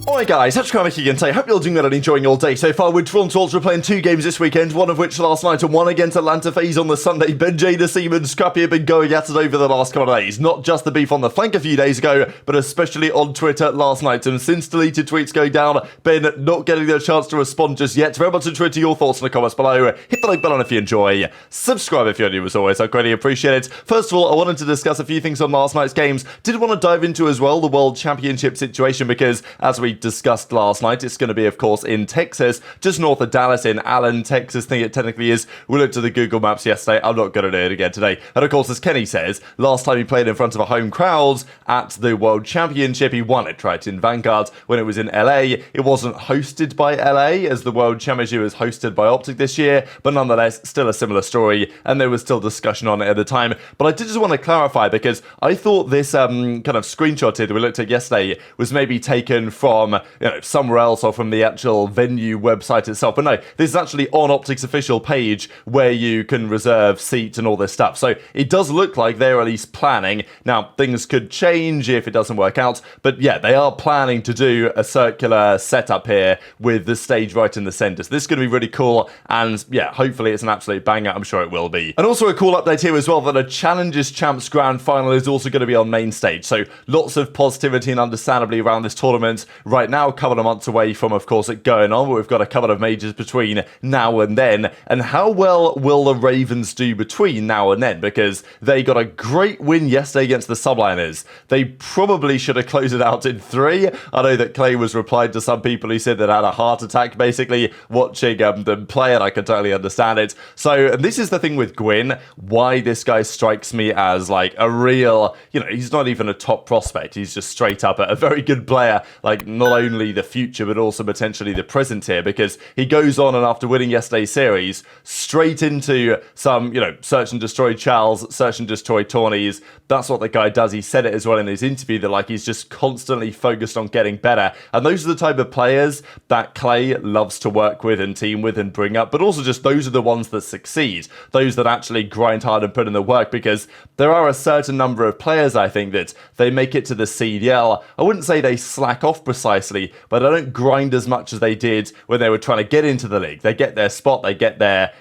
Alright guys, HyDra again today. Hope you're all doing well and enjoying your day so far. With Toronto Ultra playing 2 games this weekend, one of which last night and one against Atlanta FaZe on the Sunday. BenJ and Scrappy have been going at it over the last couple of days. Not just the beef on the flank a few days ago, but especially on Twitter last night. And since deleted tweets going down, Ben not getting the chance to respond just yet. Very much enjoyed your thoughts in the comments below. Hit the like button if you enjoy. Subscribe if you're new as always. I greatly appreciate it. First of all, I wanted to discuss a few things on last night's games. Did want to dive into as well the World Championship situation because, as we discussed last night, it's going to be, of course, in Texas, just north of Dallas, in Allen, Texas. I think it technically is. We looked at the Google Maps yesterday. I'm not going to do it again today. And of course, as Kenny says, last time he played in front of a home crowd at the World Championship, he won it, right, in Vanguard when it was in LA. It wasn't hosted by LA, as the World Championship was hosted by OpTic this year, but nonetheless, still a similar story, and there was still discussion on it at the time. But I did just want to clarify, because I thought this kind of screenshot here that we looked at yesterday was maybe taken from, somewhere else or from the actual venue website itself. But no, this is actually on OpTic's official page where you can reserve seats and all this stuff. So it does look like they're at least planning. Now, things could change if it doesn't work out. But yeah, they are planning to do a circular setup here with the stage right in the center. So this is going to be really cool. And yeah, hopefully it's an absolute banger. I'm sure it will be. And also a cool update here as well that a CDL Champs Grand Final is also going to be on main stage. So lots of positivity and understandably around this tournament right now, a couple of months away from, of course, it going on, but we've got a couple of majors between now and then. And how well will the Ravens do between now and then? Because they got a great win yesterday against the Subliners. They probably should have closed it out in 3. I know that Clay was replied to some people who said that had a heart attack basically watching them play, and I can totally understand it. So, and this is the thing with Gwinn, why this guy strikes me as like a real, he's not even a top prospect. He's just straight up a very good player, like not only the future, but also potentially the present here, because he goes on and after winning yesterday's series, straight into some, search and destroy Charles, search and destroy tourneys. That's what the guy does. He said it as well in his interview that like he's just constantly focused on getting better. And those are the type of players that Clay loves to work with and team with and bring up, but also just those are the ones that succeed, those that actually grind hard and put in the work, because there are a certain number of players, I think, that they make it to the CDL. I wouldn't say they slack off precisely, but they don't grind as much as they did when they were trying to get into the league. They get their spot, they get their,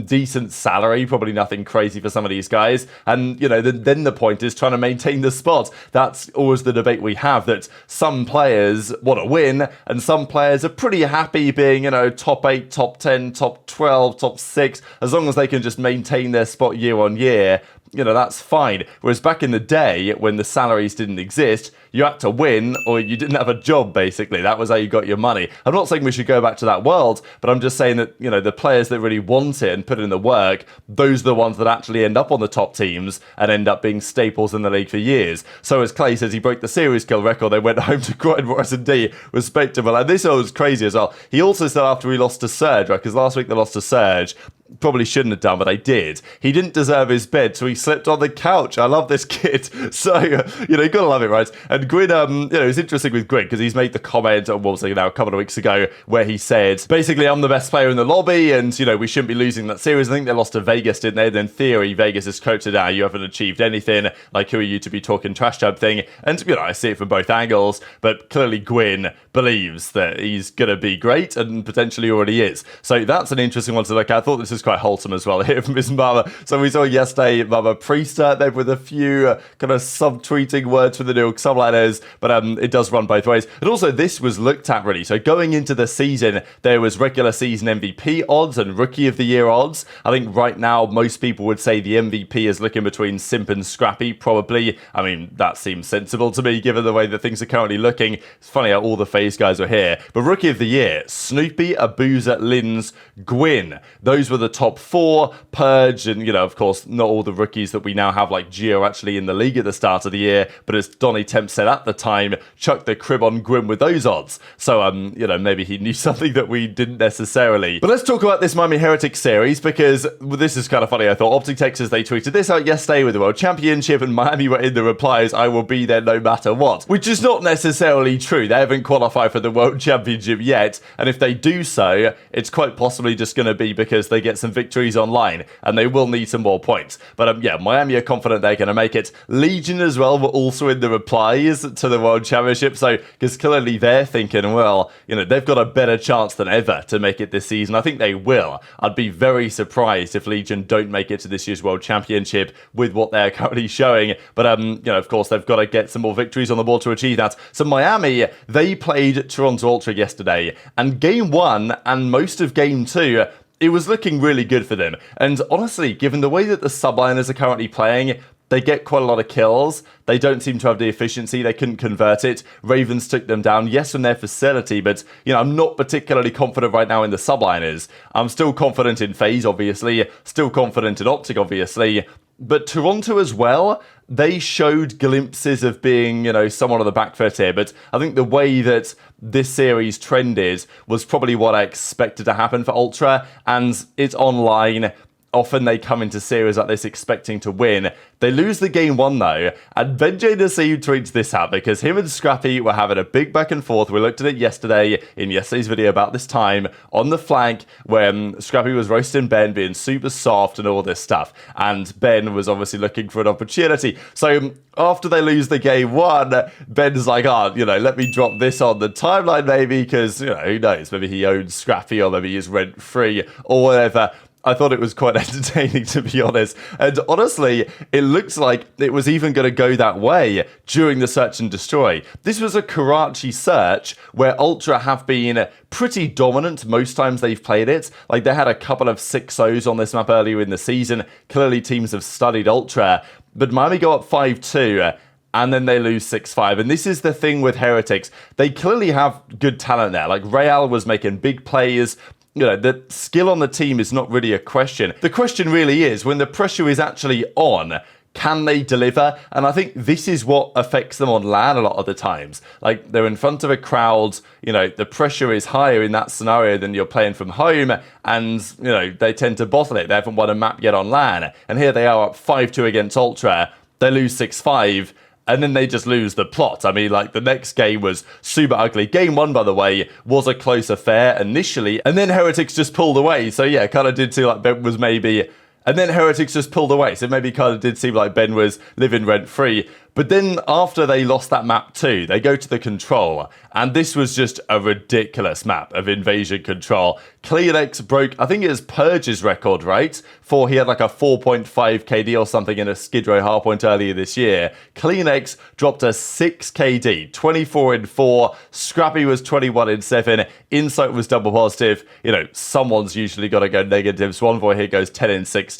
decent salary, probably nothing crazy for some of these guys. And, then the point is trying to maintain the spot. That's always the debate we have, that some players want to win and some players are pretty happy being, top 8, top 10, top 12, top 6, as long as they can just maintain their spot year on year. That's fine. Whereas back in the day, when the salaries didn't exist, you had to win or you didn't have a job, basically. That was how you got your money. I'm not saying we should go back to that world, but I'm just saying that, the players that really want it and put in the work, those are the ones that actually end up on the top teams and end up being staples in the league for years. So as Clay says, he broke the series kill record. They went home to grind more S&D, respectable. And this was crazy as well. He also said after he lost to Surge, right, because last week they lost to Surge, probably shouldn't have done, but they did. He didn't deserve his bed, so he slept on the couch. I love this kid. So, you gotta love it, right? And Gwinn, it's interesting with Gwinn, because he's made the comment, what was it now, a couple of weeks ago, where he said, basically, I'm the best player in the lobby, and, we shouldn't be losing that series. I think they lost to Vegas, didn't they? And in theory, Vegas has coached it out. You haven't achieved anything. Like, who are you to be talking trash type thing? And, I see it from both angles, but clearly Gwinn believes that he's gonna be great, and potentially already is. So that's an interesting one to look at. I thought this was quite wholesome as well here from his mama. So we saw yesterday mama Priestahh there with a few kind of subtweeting words for the New York Subliners, but it does run both ways. And also this was looked at really. So going into the season, there was regular season MVP odds and Rookie of the Year odds. I think right now most people would say the MVP is looking between Simp and Scrappy, probably. I mean, that seems sensible to me given the way that things are currently looking. It's funny how all the FaZe guys are here. But Rookie of the Year, Snoopy, aBeZy, Lins, Gwinn. Those were the top 4. Purge, and of course not all the rookies that we now have like Gio actually in the league at the start of the year, but as Donny Temp said at the time, chuck the crib on Gwinn with those odds. So maybe he knew something that we didn't necessarily. But let's talk about this Miami Heretics series, because this is kind of funny. I thought OpTic Texas, they tweeted this out yesterday with the World Championship, and Miami were in the replies, I will be there no matter what, which is not necessarily true. They haven't qualified for the World Championship yet, and if they do so, it's quite possibly just going to be because they get get some victories online, and they will need some more points. But yeah, Miami are confident they're going to make it. Legion as well were also in the replies to the World Championship, so because clearly they're thinking, well, you know, they've got a better chance than ever to make it this season. I think they will. I'd be very surprised if Legion don't make it to this year's World Championship with what they're currently showing. But you know, of course, they've got to get some more victories on the board to achieve that. So Miami, they played Toronto Ultra yesterday, and game 1 and most of game 2, it was looking really good for them. And honestly, given the way that the Subliners are currently playing, they get quite a lot of kills. They don't seem to have the efficiency. They couldn't convert it. Ravens took them down, yes, from their facility, but, you know, I'm not particularly confident right now in the Subliners. I'm still confident in FaZe, obviously. Still confident in OpTic, obviously. But Toronto as well, they showed glimpses of being, you know, somewhat on the back foot here. But I think the way that this series trended was probably what I expected to happen for Ultra. And it's online. Often they come into series like this expecting to win. They lose the game 1 though, and BenJ tweets this out because him and Scrappy were having a big back and forth. We looked at it yesterday in yesterday's video about this time on the flank when Scrappy was roasting Ben, being super soft and all this stuff. And Ben was obviously looking for an opportunity. So after they lose the game 1, Ben's like, oh, you know, let me drop this on the timeline maybe because, you know, who knows, maybe he owns Scrappy or maybe he's rent free or whatever. I thought it was quite entertaining, to be honest. And honestly, it looks like it was even going to go that way during the search and destroy. This was a Karachi search where Ultra have been pretty dominant most times they've played it. Like, they had a couple of 6-0s on this map earlier in the season. Clearly, teams have studied Ultra. But Miami go up 5-2. And then they lose 6-5. And this is the thing with Heretics. They clearly have good talent there. Like, ReeaL was making big plays. You know, the skill on the team is not really a question. The question really is, when the pressure is actually on, can they deliver? And I think this is what affects them on LAN a lot of the times. Like, they're in front of a crowd, you know, the pressure is higher in that scenario than you're playing from home, and, you know, they tend to bottle it. They haven't won a map yet on LAN. And here they are up 5-2 against Ultra. They lose 6-5. And then they just lose the plot. I mean, like, the next game was super ugly. Game 1, by the way, was a close affair initially. And then Heretics just pulled away. So, yeah, kind of did seem like Ben was maybe... And then Heretics just pulled away. So maybe kind of did seem like Ben was living rent-free. But then after they lost that map too, they go to the control. And this was just a ridiculous map of invasion control. CleanX broke, I think it was Purge's record, right? He had like a 4.5 KD or something in a Skid Row hardpoint earlier this year. CleanX dropped a 6 KD, 24-4. Scrappy was 21-7. Insight was double positive. You know, someone's usually got to go negative. So Envoy here goes 10-16.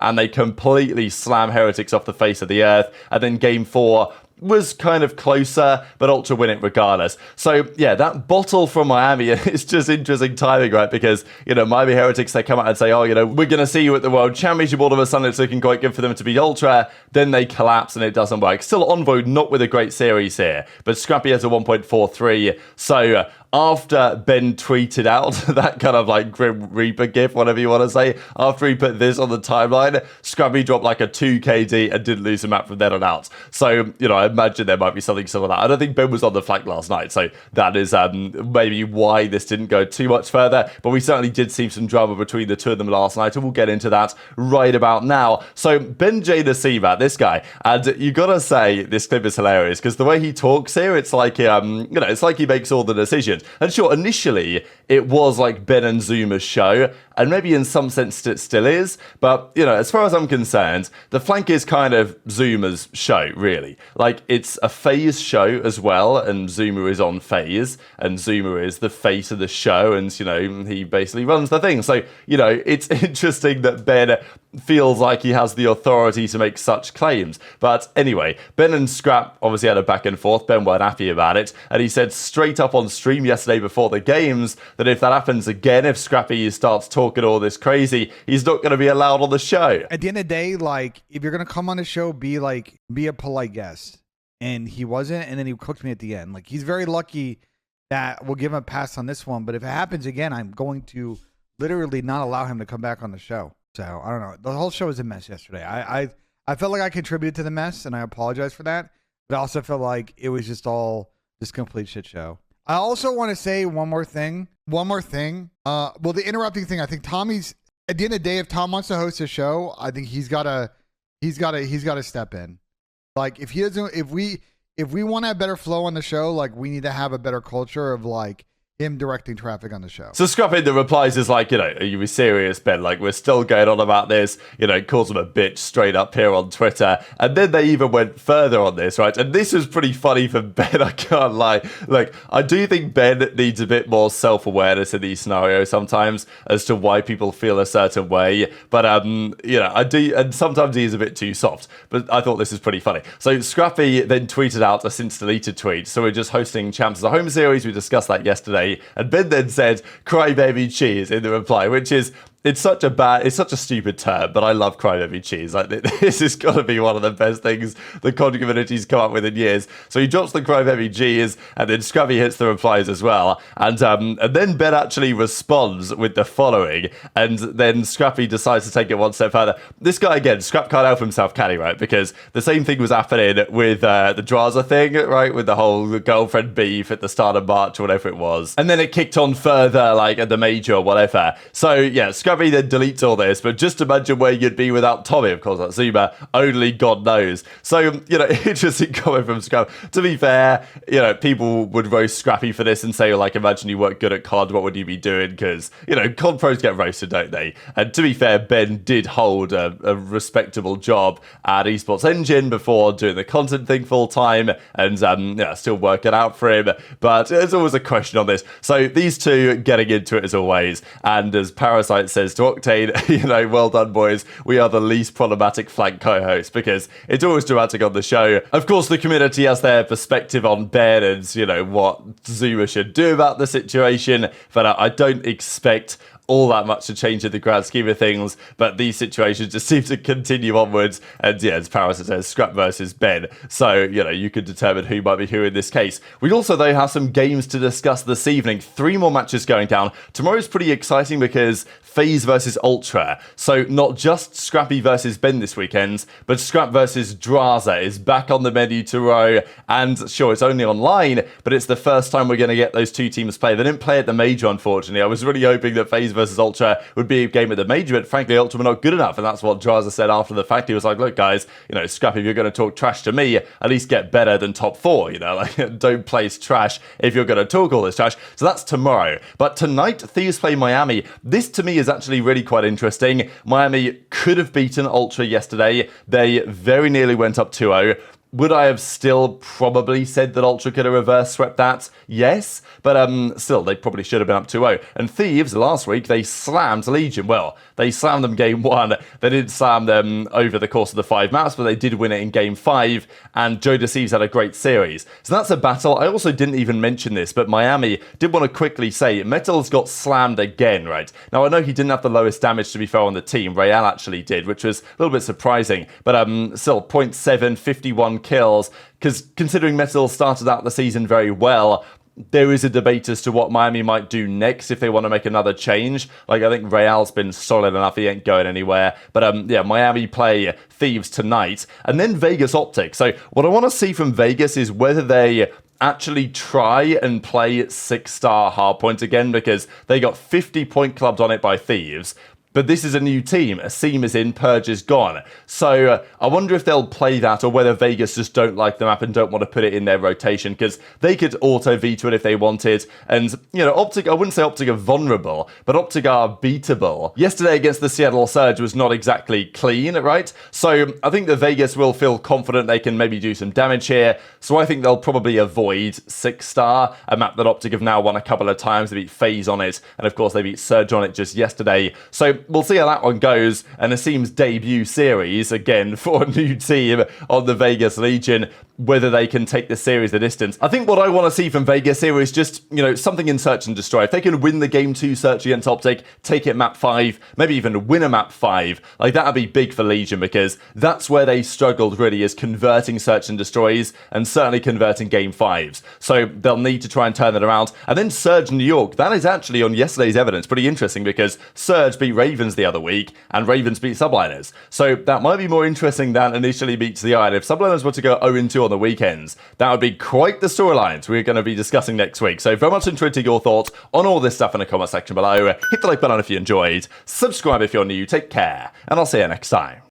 And they completely slam Heretics off the face of the earth. And then game 4 was kind of closer, but Ultra win it regardless. So, yeah, that bottle from Miami, it's just interesting timing, right? Because, you know, Miami Heretics, they come out and say, oh, you know, we're going to see you at the World Championship. All of a sudden, it's looking quite good for them to beat Ultra. Then they collapse and it doesn't work. Still, Envoy not with a great series here, but Scrappy has a 1.43. So, after Ben tweeted out that kind of like Grim Reaper gif, whatever you want to say, after he put this on the timeline, Scrappy dropped like a 2 KD and didn't lose a map from then on out. So, you know, I imagine there might be something similar to that. I don't think Ben was on the flank last night, so that is maybe why this didn't go too much further. But we certainly did see some drama between the two of them last night, and we'll get into that right about now. So, BenJ, this guy, and you gotta say, this clip is hilarious, because the way he talks here, it's like, you know, it's like he makes all the decisions. And sure, initially, it was like Ben and Zoomer's show, and maybe in some sense it still is, but, you know, as far as I'm concerned, the flank is kind of Zoomer's show, really. Like, it's a FaZe show as well, and Zoomer is on FaZe, and Zoomer is the face of the show, and, you know, he basically runs the thing. So, you know, it's interesting that Ben feels like he has the authority to make such claims. But anyway, Ben and Scrap obviously had a back and forth. Ben weren't happy about it, and he said straight up on stream yesterday before the games that if that happens again, if Scrappy starts talking all this crazy, he's not going to be allowed on the show. At the end of the day, like, if you're going to come on the show, be a polite guest. And he wasn't, and then he cooked me at the end. Like, he's very lucky that we'll give him a pass on this one, but if it happens again, I'm going to literally not allow him to come back on the show. So, I don't know. The whole show was a mess yesterday. I felt like I contributed to the mess, and I apologize for that. But I also felt like it was just all this complete shit show. I also want to say one more thing. Well, the interrupting thing, I think Tommy's at the end of the day, if Tom wants to host a show, I think he's gotta step in. Like if he doesn't, if we want to have better flow on the show, like we need to have a better culture of like him directing traffic on the show. So Scrappy in the replies is like, are you serious, Ben? Like, we're still going on about this, calls him a bitch straight up here on Twitter. And then they even went further on this, right? And this was pretty funny for Ben, I can't lie. Like, I do think Ben needs a bit more self-awareness in these scenarios sometimes as to why people feel a certain way. But, I do, and sometimes he is a bit too soft. But I thought this was pretty funny. So Scrappy then tweeted out a since deleted tweet. So we're just hosting Champs as a home series. We discussed that yesterday. And Ben then said, "Crybaby cheese" in the reply, which is, it's such a stupid term, but I love crybaby cheese. Like, this has got to be one of the best things the COD community's come up with in years. So he drops the crybaby cheese, and then Scrappy hits the replies as well. And then Ben actually responds with the following, and then Scrappy decides to take it one step further. This guy, again, Scrap can't help himself, can he, right? Because the same thing was happening with the Drazah thing, right? With the whole girlfriend beef at the start of March or whatever it was. And then it kicked on further, like at the major or whatever. So, yeah, Scrappy then deletes all this, but just imagine where you'd be without Tommy, of course, that Zuma, only God knows. So, interesting comment from Scrappy. To be fair, people would roast Scrappy for this and say, like, imagine you weren't good at COD, what would you be doing? Because, COD pros get roasted, don't they? And to be fair, Ben did hold a respectable job at Esports Engine before doing the content thing full time, and still working out for him. But there's always a question on this. So these two getting into it as always, and as Parasite says to Octane, well done, boys. We are the least problematic flank co-host, because it's always dramatic on the show. Of course, the community has their perspective on Ben and, what Zuma should do about the situation, but I don't expect all that much to change in the grand scheme of things, but these situations just seem to continue onwards, and as Parasite says, Scrap versus Ben, so you could determine who might be who in this case. We also though have some games to discuss this evening. 3 more matches going down. Tomorrow's pretty exciting because FaZe versus Ultra, so not just Scrappy versus Ben this weekend, but Scrap versus Drazah is back on the menu to row, and sure, it's only online, but it's the first time we're going to get those two teams play. They didn't play at the major, unfortunately. I was really hoping that FaZe versus Ultra would be a game at the major, but frankly, Ultra were not good enough, and that's what Drazah said after the fact. He was like, look guys, Scrappy, if you're going to talk trash to me, at least get better than top 4, like, don't place trash if you're going to talk all this trash. So that's tomorrow. But tonight, Thieves play Miami. This to me is actually really quite interesting. Miami could have beaten Ultra yesterday. They very nearly went up 2-0. Would I have still probably said that Ultra could have reverse swept that? Yes, but still, they probably should have been up 2-0. And Thieves, last week, they slammed Legion. Well, they slammed them game 1. They didn't slam them over the course of the 5 maps, but they did win it in game 5, and Joe Deceives had a great series. So that's a battle. I also didn't even mention this, but Miami did want to quickly say, MettalZ got slammed again, right? Now, I know he didn't have the lowest damage, to be fair, on the team. ReeaL actually did, which was a little bit surprising, but still, 0.7, 51 kills, because considering MettalZ started out the season very well, there is a debate as to what Miami might do next if they want to make another change. Like, I think ReeaL's been solid enough, he ain't going anywhere. But Miami play Thieves tonight, and then Vegas OpTic. So what I want to see from Vegas is whether they actually try and play 6-star hardpoint again, because they got 50 point clubbed on it by Thieves. But this is a new team. Asim is in, Purge is gone. So I wonder if they'll play that, or whether Vegas just don't like the map and don't want to put it in their rotation, because they could auto-veto it if they wanted. And, OpTic, I wouldn't say OpTic are vulnerable, but OpTic are beatable. Yesterday against the Seattle Surge was not exactly clean, right? So I think that Vegas will feel confident they can maybe do some damage here. So I think they'll probably avoid 6-star, a map that OpTic have now won a couple of times. They beat FaZe on it, and of course they beat Surge on it just yesterday. So we'll see how that one goes, and Asim's debut series, again, for a new team on the Vegas Legion, whether they can take the series the distance. I think what I want to see from Vegas here is just, something in Search and Destroy. If they can win the game 2 Search against OpTic, take it map 5, maybe even win a map 5, like, that would be big for Legion, because that's where they struggled, really, is converting Search and Destroys, and certainly converting game 5s. So they'll need to try and turn that around. And then Surge New York, that is actually, on yesterday's evidence, pretty interesting, because Surge beat Ravens Ravens the other week, and Ravens beat Subliners. So that might be more interesting than initially meets the eye. And if Subliners were to go 0-2 on the weekends, that would be quite the storylines we're going to be discussing next week. So very much interested in your thoughts on all this stuff in the comment section below. Hit the like button if you enjoyed, subscribe if you're new, take care, and I'll see you next time.